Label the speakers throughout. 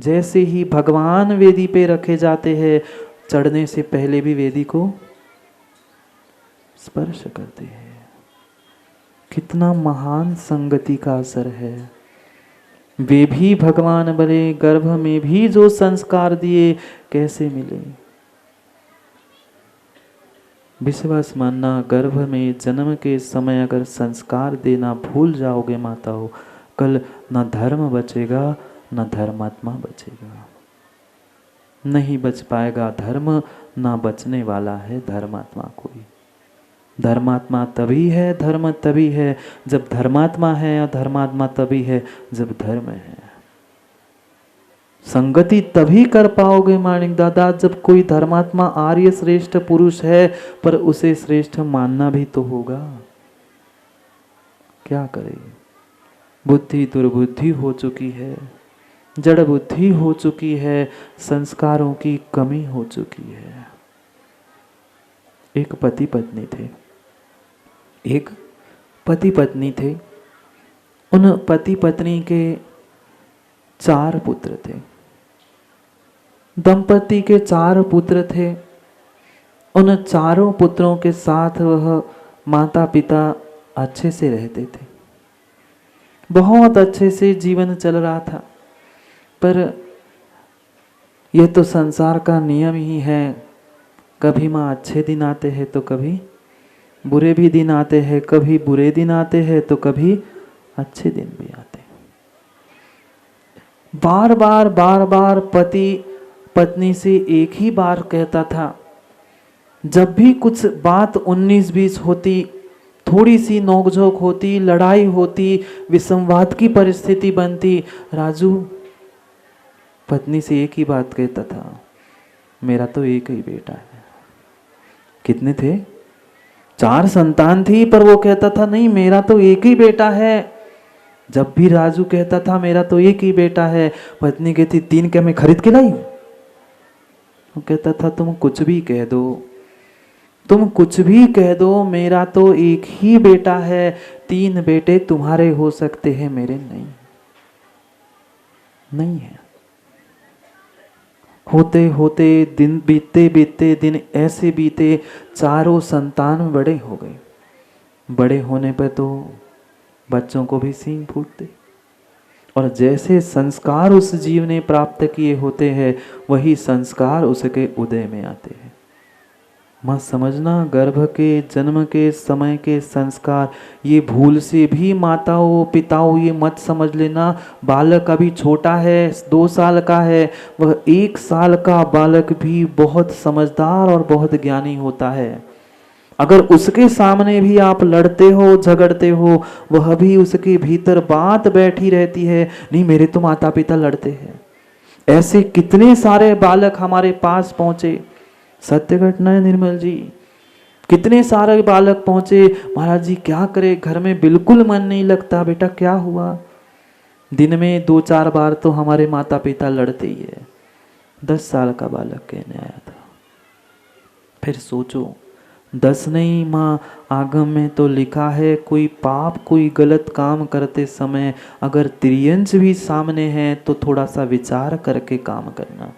Speaker 1: जैसे ही भगवान वेदी पे रखे जाते हैं, चढ़ने से पहले भी वेदी को स्पर्श करते हैं। कितना महान संगति का असर है। वे भी भगवान बने, गर्भ में भी जो संस्कार दिए कैसे मिले। विश्वास मानना, गर्भ में जन्म के समय अगर संस्कार देना भूल जाओगे माताओं, कल न धर्म बचेगा न धर्मात्मा बचेगा। नहीं बच पाएगा धर्म, ना बचने वाला है धर्मात्मा कोई। धर्मात्मा तभी है, धर्म तभी है जब धर्मात्मा है, और धर्मात्मा तभी है जब धर्म है। संगति तभी कर पाओगे माणिक दादा जब कोई धर्मात्मा आर्य श्रेष्ठ पुरुष है, पर उसे श्रेष्ठ मानना भी तो होगा। क्या करे, बुद्धि दुर्बुद्धि हो चुकी है, जड़ बुद्धि हो चुकी है, संस्कारों की कमी हो चुकी है। एक पति पत्नी थे, एक पति पत्नी थे। उन पति पत्नी के 4 पुत्र थे। दंपति के 4 पुत्र थे। उन चारों पुत्रों के साथ वह माता पिता अच्छे से रहते थे, बहुत अच्छे से जीवन चल रहा था। पर यह तो संसार का नियम ही है, कभी माँ अच्छे दिन आते हैं तो कभी बुरे भी दिन आते हैं, कभी बुरे दिन आते हैं तो कभी अच्छे दिन भी आते हैं। बार बार पति पत्नी से एक ही बार कहता था। जब भी कुछ बात 19-20 होती, थोड़ी सी नोकझोंक होती, लड़ाई होती, विसंवाद की परिस्थिति बनती, राजू पत्नी से एक ही बात कहता था, मेरा तो एक ही बेटा है। कितने थे? 4 संतान थी, पर वो कहता था नहीं मेरा तो एक ही बेटा है। जब भी राजू कहता था मेरा तो एक ही बेटा है, पत्नी कहती 3 क्या मैं खरीद के लाई? वो कहता था तुम कुछ भी कह दो, तुम कुछ भी कह दो, मेरा तो एक ही बेटा है। 3 बेटे तुम्हारे हो सकते हैं, मेरे नहीं है। होते होते दिन बीतते बीतते दिन ऐसे बीते, चारों संतान बड़े हो गए। बड़े होने पर तो बच्चों को भी सींग फूटते, और जैसे संस्कार उस जीव ने प्राप्त किए होते हैं, वही संस्कार उसके उदय में आते हैं। मत समझना गर्भ के जन्म के समय के संस्कार, ये भूल से भी माताओं पिताओं ये मत समझ लेना बालक अभी छोटा है, 2 साल का है, वह 1 साल का बालक भी बहुत समझदार और बहुत ज्ञानी होता है। अगर उसके सामने भी आप लड़ते हो झगड़ते हो, वह भी उसके भीतर बात बैठी रहती है, नहीं मेरे तो माता पिता लड़ते हैं। ऐसे कितने सारे बालक हमारे पास पहुंचे, सत्य घटना है निर्मल जी। कितने सारे बालक पहुंचे, महाराज जी क्या करे, घर में बिल्कुल मन नहीं लगता, बेटा क्या हुआ? दिन में 2-4 बार तो हमारे माता पिता लड़ते ही है। 10 साल का बालक कहने आया था। फिर सोचो, 10 नहीं माँ, आगम में तो लिखा है कोई पाप कोई गलत काम करते समय अगर तिर्यंच भी सामने है तो थोड़ा सा विचार करके काम करना।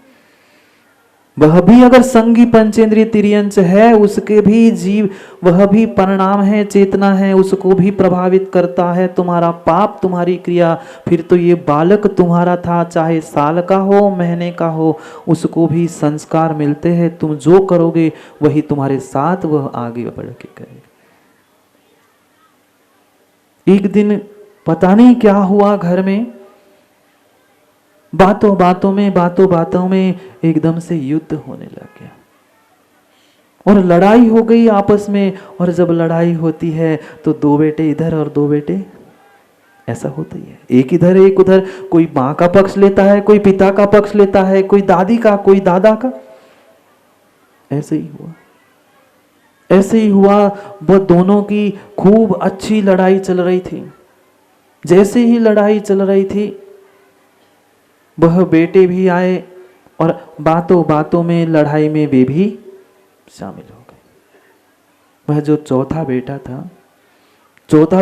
Speaker 1: वह भी अगर संगी पंचेंद्रिय तिर्यंच है, उसके भी जीव, वह भी परिणाम है, चेतना है, उसको भी प्रभावित करता है तुम्हारा पाप तुम्हारी क्रिया। फिर तो ये बालक तुम्हारा था, चाहे साल का हो महीने का हो, उसको भी संस्कार मिलते हैं। तुम जो करोगे वही तुम्हारे साथ वह आगे बढ़ के करेगा। एक दिन पता नहीं क्या हुआ घर में, बातों बातों में एकदम से युद्ध होने लग गया और लड़ाई हो गई आपस में। और जब लड़ाई होती है तो 2 बेटे इधर और 2 बेटे, ऐसा होता ही है, एक इधर एक उधर। कोई माँ का पक्ष लेता है, कोई पिता का पक्ष लेता है, कोई दादी का, कोई दादा का। ऐसे ही हुआ। वह दोनों की खूब अच्छी लड़ाई चल रही थी। जैसे ही लड़ाई चल रही थी, वह बेटे भी आए और बातों में लड़ाई में वे भी शामिल हो गए। वह जो चौथा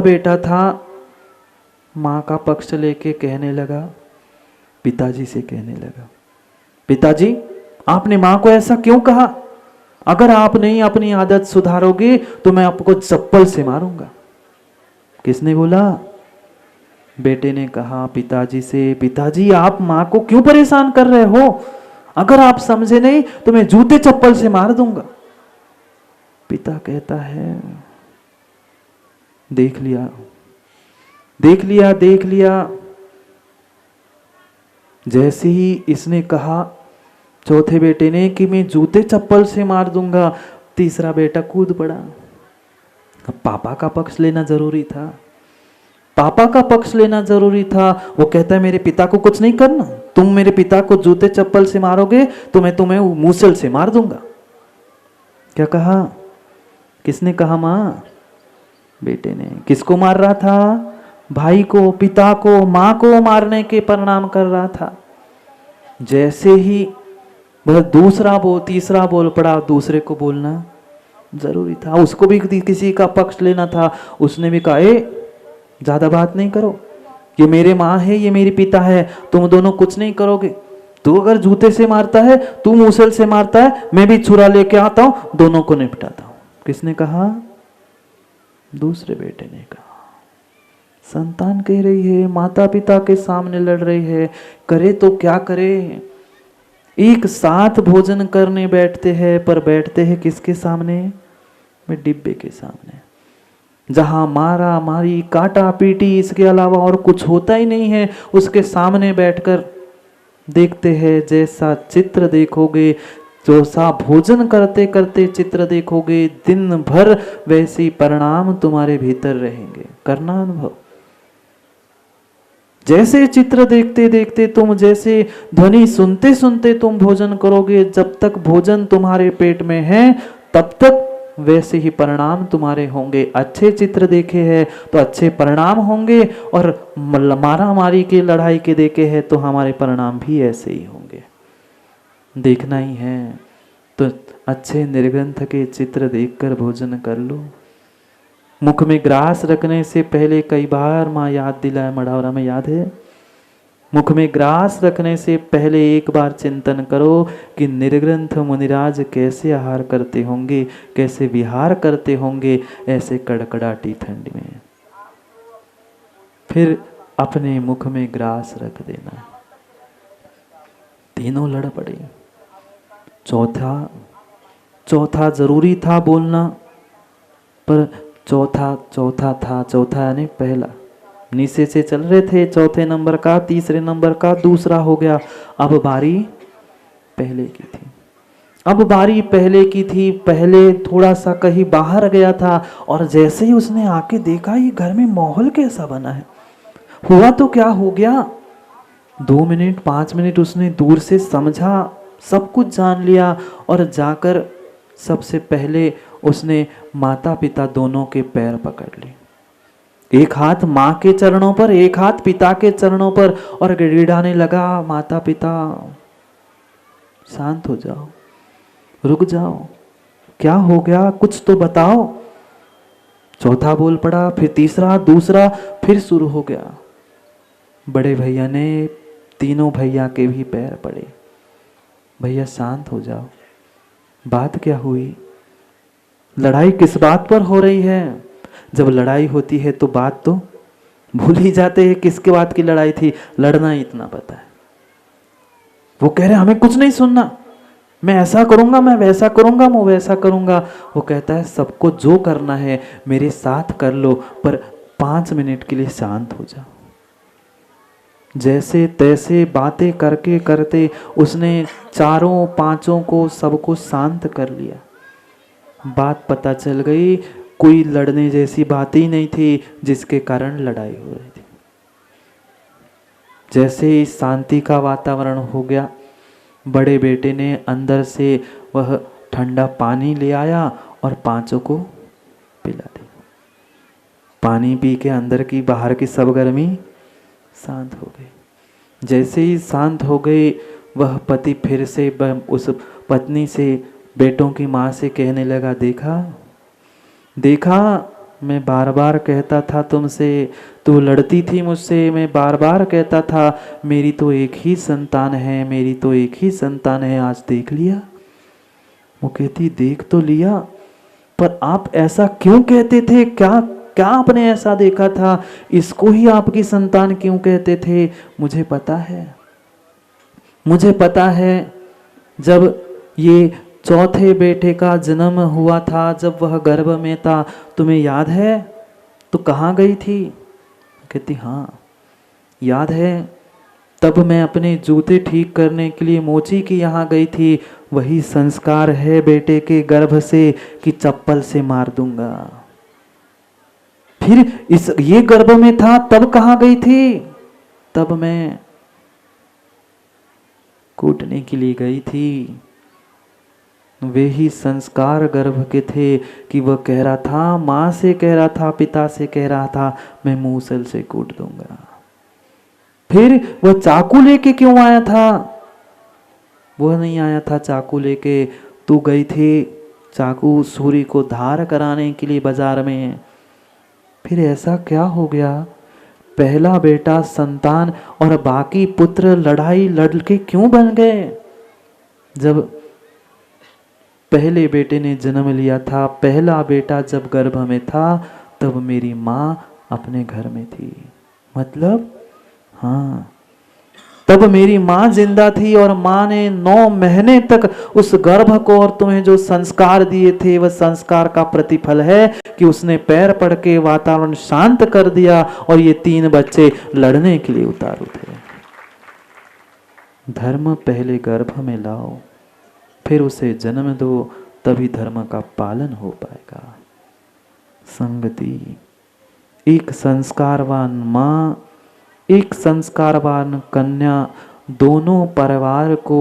Speaker 1: बेटा था माँ का पक्ष लेके कहने लगा, पिताजी से कहने लगा, पिताजी आपने माँ को ऐसा क्यों कहा? अगर आप नहीं अपनी आदत सुधारोगे तो मैं आपको चप्पल से मारूंगा। किसने बोला? बेटे ने कहा पिताजी से, पिताजी आप माँ को क्यों परेशान कर रहे हो? अगर आप समझे नहीं तो मैं जूते चप्पल से मार दूंगा। पिता कहता है, देख लिया देख लिया देख लिया। जैसे ही इसने कहा चौथे बेटे ने कि मैं जूते चप्पल से मार दूंगा, तीसरा बेटा कूद पड़ा। अब पापा का पक्ष लेना जरूरी था, पापा का पक्ष लेना जरूरी था। वो कहता है मेरे पिता को कुछ नहीं करना, तुम मेरे पिता को जूते चप्पल से मारोगे तो मैं तुम्हें मूसल से मार दूंगा। क्या कहा? किसने कहा? माँ। बेटे ने। किसको मार रहा था? भाई को, पिता को, माँ को मारने के परिणाम कर रहा था। जैसे ही वह दूसरा बोल तीसरा बोल पड़ा, दूसरे को बोलना जरूरी था, उसको भी किसी का पक्ष लेना था। उसने भी कहा, ज्यादा बात नहीं करो, ये मेरे माँ है, ये मेरी पिता है, तुम दोनों कुछ नहीं करोगे। तू अगर जूते से मारता है, तू मूसल से मारता है, मैं भी छुरा लेके आता हूं, दोनों को निपटाता हूं। किसने कहा? दूसरे बेटे ने कहा। संतान कह रही है, माता पिता के सामने लड़ रही है, करे तो क्या करे। एक साथ भोजन करने बैठते हैं, पर बैठते हैं किसके सामने? मैं डिब्बे के सामने, जहां मारा मारी काटा पीटी इसके अलावा और कुछ होता ही नहीं है, उसके सामने बैठकर देखते हैं। जैसा चित्र देखोगे, जैसा भोजन करते करते चित्र देखोगे, दिन भर वैसे परिणाम तुम्हारे भीतर रहेंगे। करना अनुभव। जैसे चित्र देखते देखते तुम, जैसे ध्वनि सुनते सुनते तुम भोजन करोगे, जब तक भोजन तुम्हारे पेट में है तब तक वैसे ही परिणाम तुम्हारे होंगे। अच्छे चित्र देखे हैं तो अच्छे परिणाम होंगे, और मारा मारी के लड़ाई के देखे हैं तो हमारे परिणाम भी ऐसे ही होंगे। देखना ही है तो अच्छे निर्ग्रंथ के चित्र देखकर भोजन कर लो। मुख में ग्रास रखने से पहले कई बार माँ याद दिलाए, मढ़ौरा में याद है, मुख में ग्रास रखने से पहले एक बार चिंतन करो कि निर्ग्रंथ मुनिराज कैसे आहार करते होंगे, कैसे विहार करते होंगे ऐसे कड़कड़ाटी ठंड में। फिर अपने मुख में ग्रास रख देना। तीनों लड़ पड़े। चौथा जरूरी था बोलना, पर चौथा यानी पहला। नीचे से चल रहे थे, चौथे नंबर का, तीसरे नंबर का, दूसरा हो गया। अब बारी पहले की थी। पहले थोड़ा सा कहीं बाहर गया था, और जैसे ही उसने आके देखा ये घर में माहौल कैसा बना है, हुआ तो क्या हो गया। 2 मिनट 5 मिनट उसने दूर से समझा, सब कुछ जान लिया, और जाकर सबसे पहले उसने माता पिता दोनों के पैर पकड़ लिए। एक हाथ माँ के चरणों पर, एक हाथ पिता के चरणों पर, और गिड़गिड़ाने लगा, माता पिता शांत हो जाओ, रुक जाओ, क्या हो गया, कुछ तो बताओ। चौथा बोल पड़ा, फिर तीसरा, दूसरा, फिर शुरू हो गया। बड़े भैया ने तीनों भैया के भी पैर पड़े, भैया शांत हो जाओ, बात क्या हुई, लड़ाई किस बात पर हो रही है। जब लड़ाई होती है तो बात तो भूल ही जाते हैं किसके बात की लड़ाई थी, लड़ना ही इतना पता है। वो कह रहे हमें कुछ नहीं सुनना, मैं ऐसा करूंगा, मैं वैसा करूंगा, मैं वैसा करूंगा। वो कहता है सबको जो करना है मेरे साथ कर लो, पर 5 मिनट के लिए शांत हो जाओ। जैसे तैसे बातें करके करते उसने चारों पांचों को, सबको शांत कर लिया। बात पता चल गई, कोई लड़ने जैसी बात ही नहीं थी जिसके कारण लड़ाई हो रही थी। जैसे ही शांति का वातावरण हो गया, बड़े बेटे ने अंदर से वह ठंडा पानी ले आया और पांचों को पिला दिया। पानी पी के अंदर की बाहर की सब गर्मी शांत हो गई। जैसे ही शांत हो गई, वह पति फिर से उस पत्नी से, बेटों की माँ से कहने लगा, देखा मैं बार बार कहता था तुमसे, तू लड़ती थी मुझसे, मैं बार बार कहता था मेरी तो एक ही संतान है, मेरी तो एक ही संतान है, आज देख लिया। वो कहती देख तो लिया, पर आप ऐसा क्यों कहते थे? क्या क्या आपने ऐसा देखा था? इसको ही आपकी संतान क्यों कहते थे? मुझे पता है, मुझे पता है। जब ये चौथे बेटे का जन्म हुआ था, जब वह गर्भ में था, तुम्हें याद है? तो कहाँ गई थी? कहती हाँ याद है, तब मैं अपने जूते ठीक करने के लिए मोची के यहाँ गई थी। वही संस्कार है बेटे के गर्भ से कि चप्पल से मार दूंगा। फिर ये गर्भ में था तब कहाँ गई थी? तब मैं कूटने के लिए गई थी। वे ही संस्कार गर्भ के थे कि वह कह रहा था, माँ से कह रहा था, पिता से कह रहा था मैं मूसल से कूट दूंगा। फिर वह चाकू लेके क्यों आया था? वह नहीं आया था चाकू लेके, तू गई थी चाकू सूरी को धार कराने के लिए बाजार में। फिर ऐसा क्या हो गया? पहला बेटा संतान और बाकी पुत्र लड़ाई लड़के क्यों बन गए? जब पहले बेटे ने जन्म लिया था, पहला बेटा जब गर्भ में था, तब मेरी माँ अपने घर में थी। मतलब हाँ, तब मेरी माँ जिंदा थी और माँ ने 9 महीने तक उस गर्भ को और तुम्हें जो संस्कार दिए थे, वह संस्कार का प्रतिफल है कि उसने पैर पड़ के वातावरण शांत कर दिया और ये 3 बच्चे लड़ने के लिए उतारू थे। धर्म पहले गर्भ में लाओ, फिर उसे जन्म दो, तभी धर्म का पालन हो पाएगा। संगति, एक संस्कारवान माँ, एक संस्कारवान कन्या दोनों परिवार को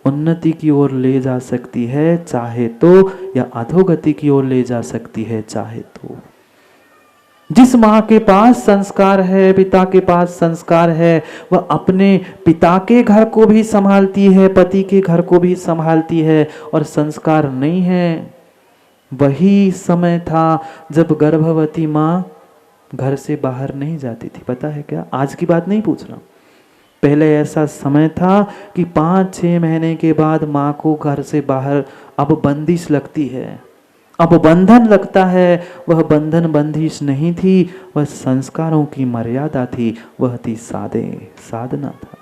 Speaker 1: उन्नति की ओर ले जा सकती है चाहे तो, या अधोगति की ओर ले जा सकती है चाहे तो। जिस माँ के पास संस्कार है, पिता के पास संस्कार है, वह अपने पिता के घर को भी संभालती है, पति के घर को भी संभालती है। और संस्कार नहीं है, वही समय था जब गर्भवती माँ घर से बाहर नहीं जाती थी। पता है क्या? आज की बात नहीं पूछ रहा, पहले ऐसा समय था कि 5-6 महीने के बाद माँ को घर से बाहर अब बंदिश लगती है, अब बंधन लगता है। वह बंधन बंदिश नहीं थी, वह संस्कारों की मर्यादा थी, वह थी साधना था।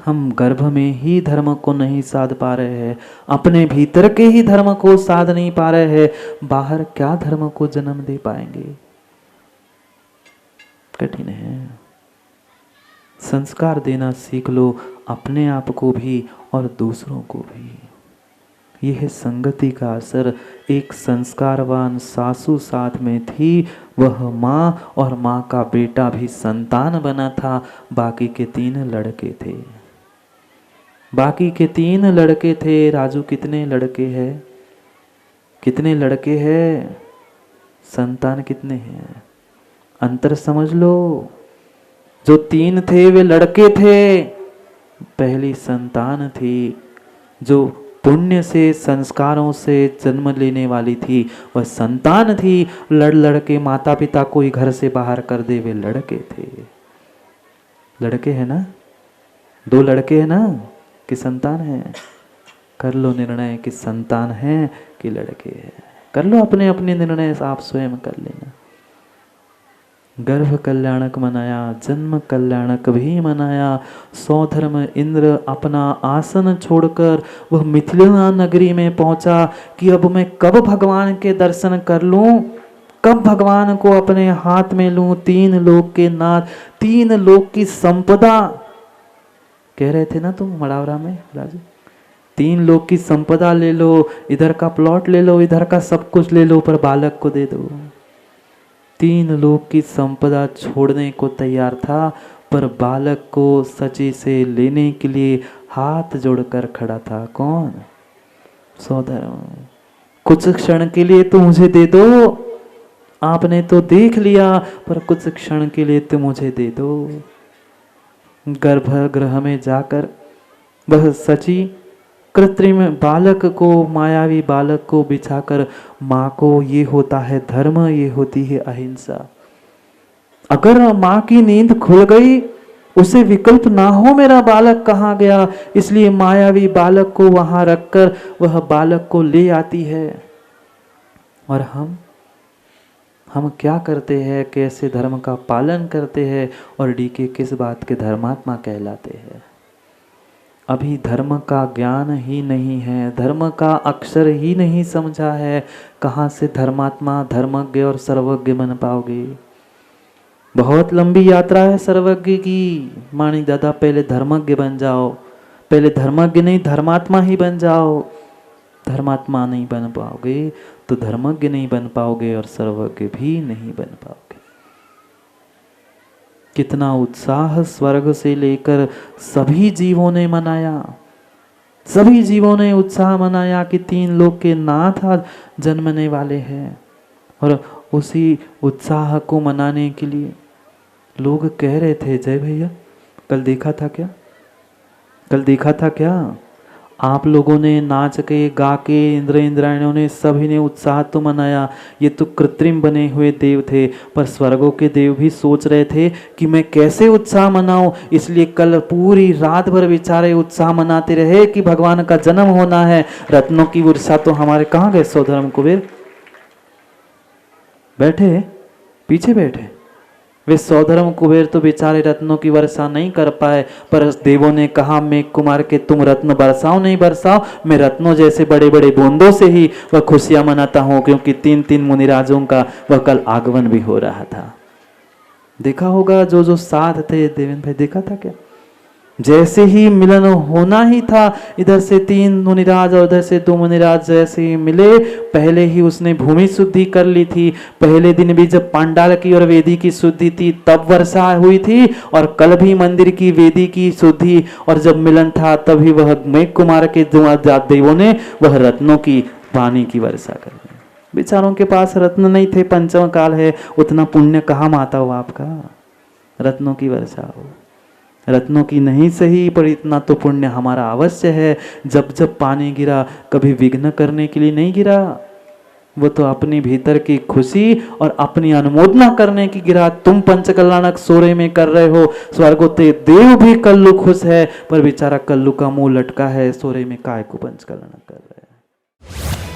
Speaker 1: हम गर्भ में ही धर्म को नहीं साध पा रहे हैं, अपने भीतर के ही धर्म को साध नहीं पा रहे हैं, बाहर क्या धर्म को जन्म दे पाएंगे? कठिन है। संस्कार देना सीख लो, अपने आप को भी और दूसरों को भी। यह संगति का असर। एक संस्कारवान सासू साथ में थी, वह माँ और माँ का बेटा भी संतान बना था। बाकी के 3 लड़के थे, बाकी के 3 लड़के थे। राजू कितने लड़के हैं? कितने लड़के हैं? संतान कितने हैं? अंतर समझ लो। जो 3 थे वे लड़के थे, पहली संतान थी जो पुण्य से संस्कारों से जन्म लेने वाली थी, वह संतान थी। लड़ के माता पिता कोई घर से बाहर कर दे, वे लड़के थे। लड़के हैं ना? 2 लड़के हैं ना कि संतान है? कर लो निर्णय कि संतान है कि लड़के हैं। कर लो अपने अपने निर्णय, आप स्वयं कर लेना। गर्भ कल्याणक मनाया, जन्म कल्याणक भी मनाया। सौधर्म इंद्र अपना आसन छोड़कर वह मिथिला नगरी में पहुंचा कि अब मैं कब भगवान के दर्शन कर लूं, कब भगवान को अपने हाथ में लूं। 3 लोक के नाथ, 3 लोक की संपदा, कह रहे थे ना तुम मड़ावरा में राजू, 3 लोक की संपदा ले लो, इधर का प्लॉट ले लो, इधर का सब कुछ ले लो, पर बालक को दे दो। 3 लोक की संपदा छोड़ने को तैयार था, पर बालक को सची से लेने के लिए हाथ जोड़कर खड़ा था। कौन? सौधर्म। कुछ क्षण के लिए तो मुझे दे दो, आपने तो देख लिया, पर कुछ क्षण के लिए तो मुझे दे दो। गर्भगृह में जाकर वह सची कृत्रिम बालक को, मायावी बालक को बिछाकर माँ को, ये होता है धर्म, ये होती है अहिंसा। अगर माँ की नींद खुल गई, उसे विकल्प ना हो मेरा बालक कहाँ गया, इसलिए मायावी बालक को वहां रखकर वह बालक को ले आती है। और हम क्या करते हैं, कैसे धर्म का पालन करते हैं, और डीके किस बात के धर्मात्मा कहलाते हैं। अभी धर्म का ज्ञान ही नहीं है, धर्म का अक्षर ही नहीं समझा है, कहाँ से धर्मात्मा, धर्मज्ञ और सर्वज्ञ बन पाओगे। बहुत लंबी यात्रा है सर्वज्ञ की। मानी दादा पहले धर्मज्ञ बन जाओ, पहले धर्मज्ञ नहीं धर्मात्मा ही बन जाओ। धर्मात्मा नहीं बन पाओगे तो धर्मज्ञ नहीं बन पाओगे और सर्वज्ञ भी नहीं बन पाओगे। कितना उत्साह स्वर्ग से लेकर सभी जीवों ने मनाया, सभी जीवों ने उत्साह मनाया कि 3 लोक के नाथ आज जन्मने वाले हैं। और उसी उत्साह को मनाने के लिए लोग कह रहे थे, जय भैया कल देखा था क्या, कल देखा था क्या, आप लोगों ने नाच के गा के, इंद्र इंद्रायणों ने, सभी ने उत्साह तो मनाया। ये तो कृत्रिम बने हुए देव थे, पर स्वर्गों के देव भी सोच रहे थे कि मैं कैसे उत्साह मनाऊं, इसलिए कल पूरी रात भर बेचारे उत्साह मनाते रहे कि भगवान का जन्म होना है। रत्नों की वर्षा तो हमारे कहाँ गए सौधर्म कुबेर, बैठे पीछे बैठे, वे सौधर्म कुबेर तो बेचारे रत्नों की वर्षा नहीं कर पाए, पर देवों ने कहा मेघ कुमार के तुम रत्न बरसाओ नहीं बरसाओ, मैं रत्नों जैसे बड़े बड़े बूंदों से ही वह खुशियां मनाता हूं, क्योंकि 3 मुनिराजों का वह कल आगमन भी हो रहा था। देखा होगा जो साथ थे, देवेंद्र भाई देखा था क्या, जैसे ही मिलन होना ही था, इधर से 3 मुनिराज और उधर से 2 मुनिराज जैसे ही मिले, पहले ही उसने भूमि शुद्धि कर ली थी। पहले दिन भी जब पांडाल की और वेदी की शुद्धि थी तब वर्षा हुई थी, और कल भी मंदिर की वेदी की शुद्धि, और जब मिलन था तभी वह मेघ कुमार के देवों ने वह रत्नों की पानी की वर्षा कर दी। बेचारों के पास रत्न नहीं थे, पंचम काल है, उतना पुण्य कहाँ माता हो आपका, रत्नों की वर्षा हो। रत्नों की नहीं सही, पर इतना तो पुण्य हमारा अवश्य है। जब जब पानी गिरा कभी विघ्न करने के लिए नहीं गिरा, वो तो अपनी भीतर की खुशी और अपनी अनुमोदना करने की गिरा। तुम पंचकल्याणक सोरे में कर रहे हो, स्वर्गोते देव भी कल्लू खुश है, पर बेचारा कल्लू का मुंह लटका है, सोरे में काय को पंचकल्याणक कर रहे हैं।